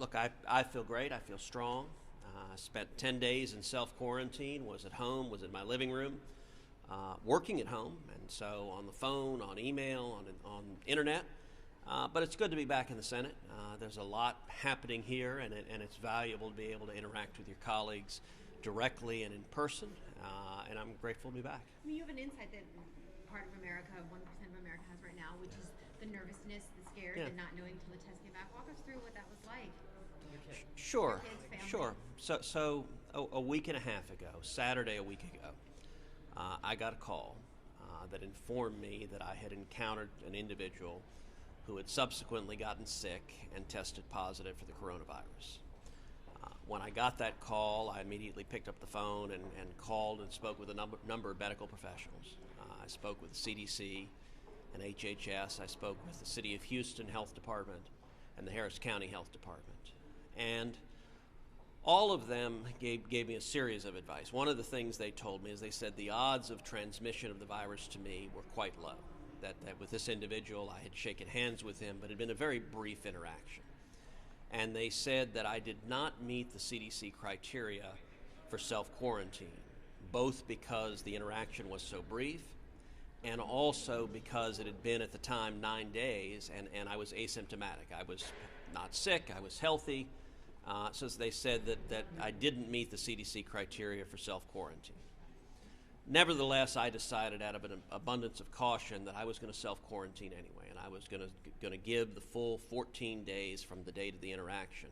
Look, I feel great. I feel strong. I spent 10 days in self-quarantine, was at home, was in my living room, working at home, and so on the phone, on email, on internet. But it's good to be back in the Senate. There's a lot happening here, and it's valuable to be able to interact with your colleagues directly and in person, and I'm grateful to be back. I mean, you have an insight that part of America, 1% of America has right now, which is the nervousness, the scares, and not knowing till the test came back. Walk us through what that was like. Sure, Your kids, sure. So a week and a half ago, Saturday a week ago, I got a call that informed me that I had encountered an individual who had subsequently gotten sick and tested positive for the coronavirus. When I got that call, I immediately picked up the phone and called and spoke with a number of medical professionals. I spoke with the CDC and HHS. I spoke with the City of Houston Health Department and the Harris County Health Department. And all of them gave me a series of advice. One of the things they told me is they said the odds of transmission of the virus to me were quite low. That with this individual, I had shaken hands with him, but it had been a very brief interaction. And they said that I did not meet the CDC criteria for self-quarantine, both because the interaction was so brief and also because it had been at the time 9 days and I was asymptomatic. I was not sick, I was healthy. So they said that I didn't meet the CDC criteria for self-quarantine. Nevertheless, I decided out of an abundance of caution that I was going to self-quarantine anyway, and I was going to give the full 14 days from the date of the interaction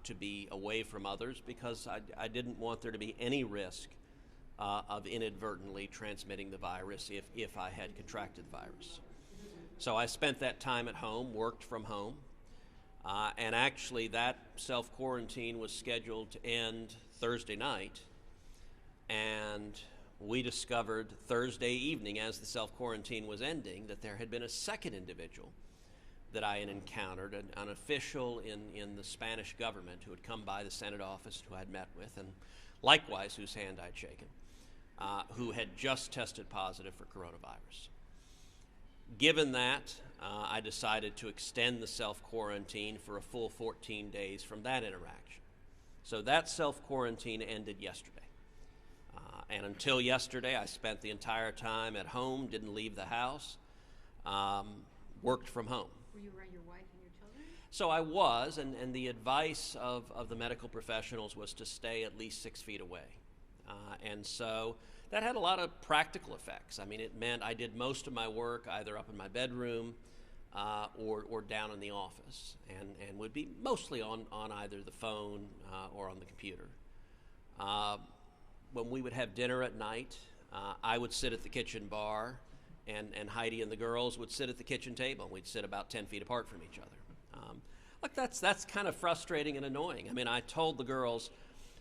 to be away from others because I didn't want there to be any risk of inadvertently transmitting the virus if I had contracted the virus. So I spent that time at home, worked from home, and actually that self-quarantine was scheduled to end Thursday night, and we discovered Thursday evening as the self-quarantine was ending that there had been a second individual that I had encountered, an official in the Spanish government who had come by the Senate office who I'd met with, and likewise whose hand I'd shaken, who had just tested positive for coronavirus. Given that, I decided to extend the self-quarantine for a full 14 days from that interaction. So that self-quarantine ended yesterday. And until yesterday, I spent the entire time at home, didn't leave the house, worked from home. Were you around your wife and your children? So I was, and the advice of the medical professionals was to stay at least 6 feet away. And so that had a lot of practical effects. I mean, it meant I did most of my work either up in my bedroom or down in the office, and would be mostly on either the phone or on the computer. When we would have dinner at night, I would sit at the kitchen bar, and Heidi and the girls would sit at the kitchen table. We'd sit about 10 feet apart from each other. Look, that's kind of frustrating and annoying. I mean, I told the girls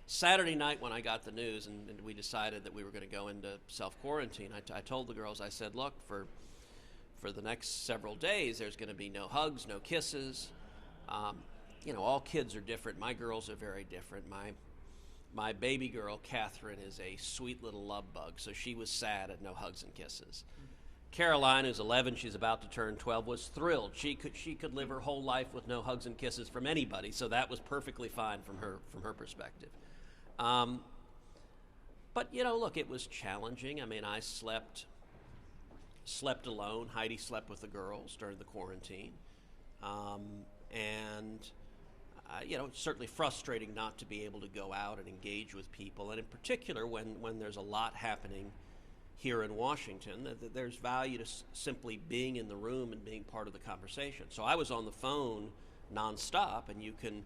Saturday night when I got the news and we decided that we were going to go into self-quarantine, I told the girls, I said, look, for the next several days, there's going to be no hugs, no kisses. All kids are different. My girls are very different. My baby girl, Catherine, is a sweet little love bug, so she was sad at no hugs and kisses. Caroline, who's 11, she's about to turn 12, was thrilled. She could live her whole life with no hugs and kisses from anybody, so that was perfectly fine from her perspective. But look, it was challenging. I mean, I slept alone. Heidi slept with the girls during the quarantine, and it's certainly frustrating not to be able to go out and engage with people, and in particular when there's a lot happening here in Washington, that there's value to simply being in the room and being part of the conversation. So I was on the phone nonstop, and you can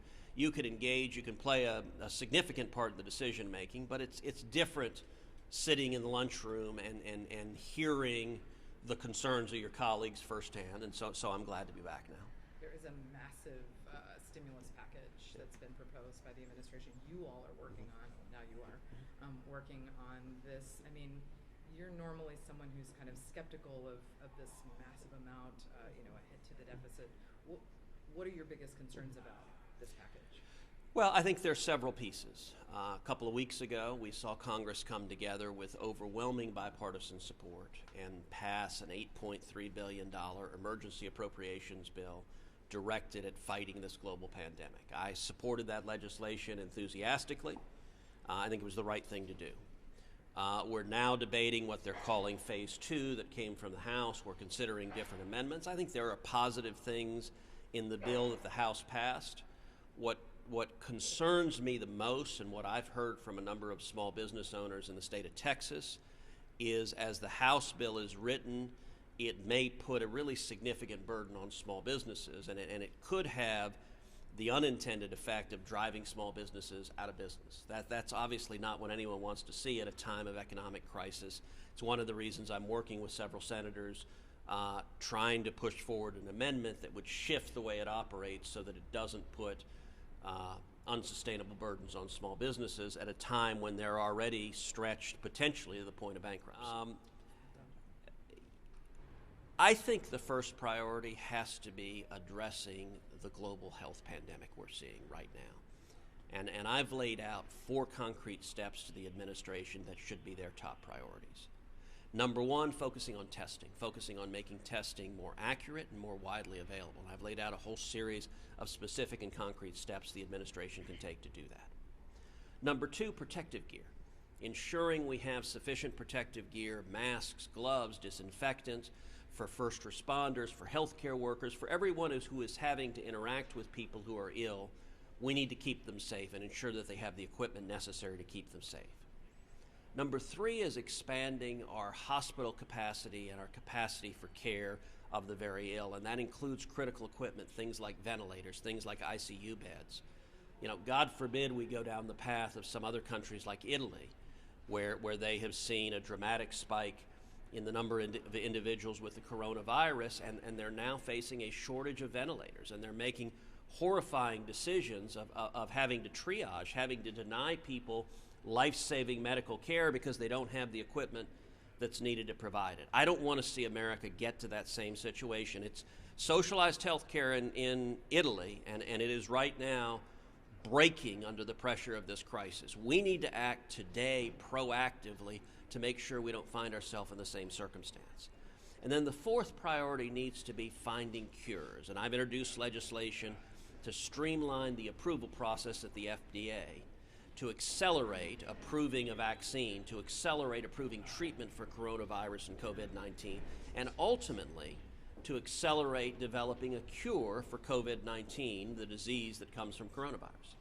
engage, you can play a significant part of the decision making, but it's different sitting in the lunchroom and hearing the concerns of your colleagues firsthand, and so I'm glad to be back now. There is a massive stimulus package that's been proposed by the administration. You all are working on, now you are, working on this. I mean, you're normally someone who's kind of skeptical of this massive amount, a hit to the deficit. What are your biggest concerns about this package? Well, I think there's several pieces. A couple of weeks ago, we saw Congress come together with overwhelming bipartisan support and pass an $8.3 billion emergency appropriations bill directed at fighting this global pandemic. I supported that legislation enthusiastically. I think it was the right thing to do. We're now debating what they're calling Phase 2 that came from the House. We're considering different amendments. I think there are positive things in the bill that the House passed. What concerns me the most, and what I've heard from a number of small business owners in the state of Texas, is as the House bill is written, it may put a really significant burden on small businesses, and it could have the unintended effect of driving small businesses out of business. That's obviously not what anyone wants to see at a time of economic crisis. It's one of the reasons I'm working with several senators trying to push forward an amendment that would shift the way it operates so that it doesn't put unsustainable burdens on small businesses at a time when they're already stretched potentially to the point of bankruptcy. I think the first priority has to be addressing the global health pandemic we're seeing right now. And I've laid out 4 concrete steps to the administration that should be their top priorities. Number 1, focusing on testing, focusing on making testing more accurate and more widely available. And I've laid out a whole series of specific and concrete steps the administration can take to do that. Number 2, protective gear. Ensuring we have sufficient protective gear, masks, gloves, disinfectants, for first responders, for healthcare workers, for everyone who is having to interact with people who are ill. We need to keep them safe and ensure that they have the equipment necessary to keep them safe. Number 3 is expanding our hospital capacity and our capacity for care of the very ill, and that includes critical equipment, things like ventilators, things like ICU beds. You know, God forbid we go down the path of some other countries like Italy, where they have seen a dramatic spike in the number of individuals with the coronavirus, and they're now facing a shortage of ventilators, and they're making horrifying decisions of having to triage, having to deny people life-saving medical care because they don't have the equipment that's needed to provide it. I don't want to see America get to that same situation. It's socialized health care in Italy, and it is right now breaking under the pressure of this crisis. We need to act today proactively to make sure we don't find ourselves in the same circumstance. And then the 4th priority needs to be finding cures. And I've introduced legislation to streamline the approval process at the FDA, to accelerate approving a vaccine, to accelerate approving treatment for coronavirus and COVID-19, and ultimately to accelerate developing a cure for COVID-19, the disease that comes from coronavirus.